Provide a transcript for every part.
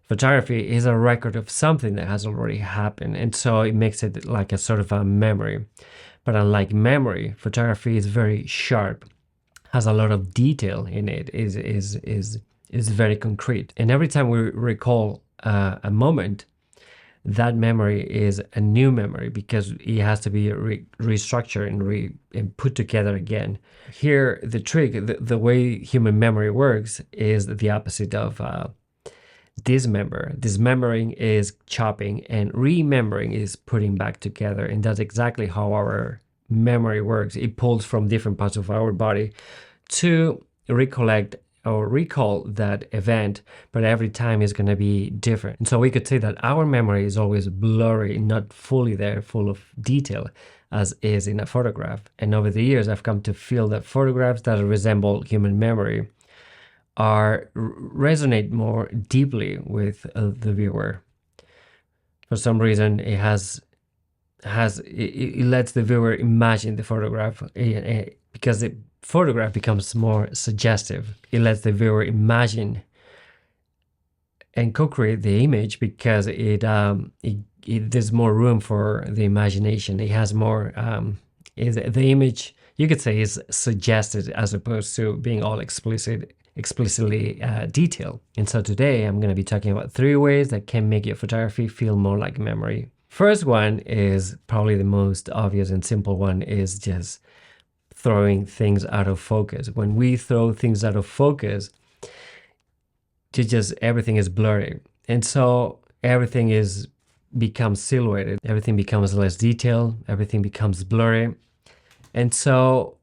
Photography is a record of something that has already happened, and so it makes it like a sort of a memory. But unlike memory, photography is very sharp, has a lot of detail in it, is very concrete. And every time we recall a moment, that memory is a new memory because it has to be restructured and put together again. Here, the trick, the way human memory works is the opposite of dismember. Dismembering is chopping, and remembering is putting back together. And that's exactly how our memory works. It pulls from different parts of our body to recollect or recall that event, but every time is going to be different. And so we could say that our memory is always blurry, not fully there, full of detail, as is in a photograph. And over the years, I've come to feel that photographs that resemble human memory resonate more deeply with the viewer. For some reason, it lets the viewer imagine the photograph because the photograph becomes more suggestive. It lets the viewer imagine and co-create the image because there's more room for the imagination. It has more, the image, you could say, is suggested as opposed to being all explicitly detailed. And so today I'm going to be talking about 3 ways that can make your photography feel more like memory. First one is probably the most obvious and simple one, is just throwing things out of focus. When we throw things out of focus, everything is blurry. And so everything becomes silhouetted, everything becomes less detailed, everything becomes blurry. And so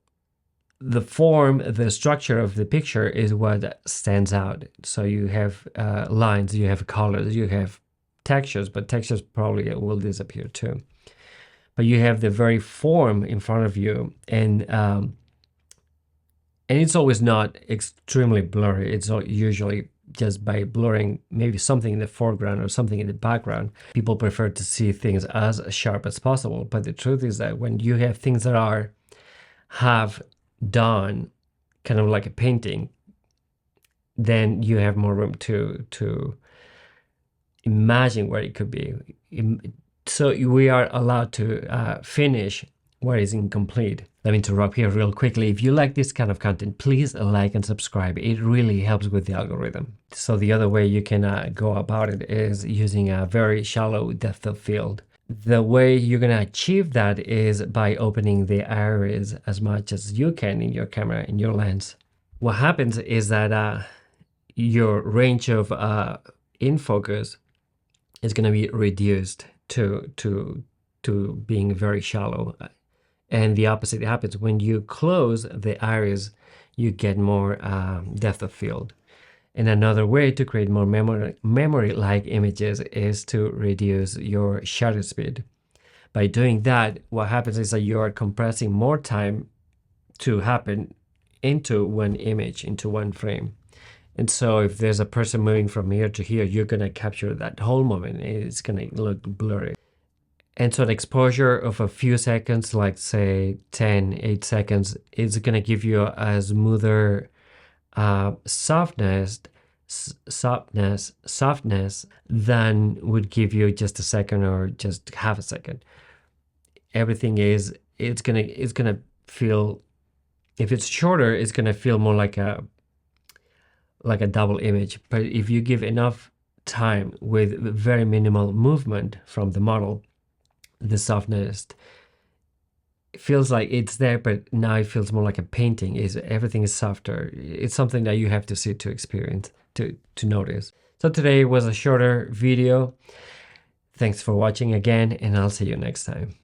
the form, the structure of the picture is what stands out. So you have lines, you have colors, you have textures, but textures probably will disappear too. But you have the very form in front of you, and it's always not extremely blurry. It's usually just by blurring maybe something in the foreground or something in the background. People prefer to see things as sharp as possible. But the truth is that when you have things that are half done, kind of like a painting, then you have more room to imagine what it could be. So we are allowed to finish what is incomplete. Let me interrupt here real quickly. If you like this kind of content, please like and subscribe. It really helps with the algorithm. So the other way you can go about it is using a very shallow depth of field. The way you're going to achieve that is by opening the iris as much as you can in your camera, in your lens. What happens is that your range of in focus is going to be reduced to being very shallow. And the opposite happens. When you close the iris, you get more depth of field. And another way to create more memory-like images is to reduce your shutter speed. By doing that, what happens is that you are compressing more time to happen into one image, into one frame. And so if there's a person moving from here to here, you're going to capture that whole moment. It's going to look blurry. And so an exposure of a few seconds, like say 8 seconds, is going to give you a smoother softness than would give you just a second or just half a second. Everything it's gonna feel, if it's shorter, it's gonna feel more like a double image. But if you give enough time with very minimal movement from the model, the softness feels like it's there, but now it feels more like a painting. Everything is softer. It's something that you have to see to experience, to notice. So today was a shorter video. Thanks for watching again, and I'll see you next time.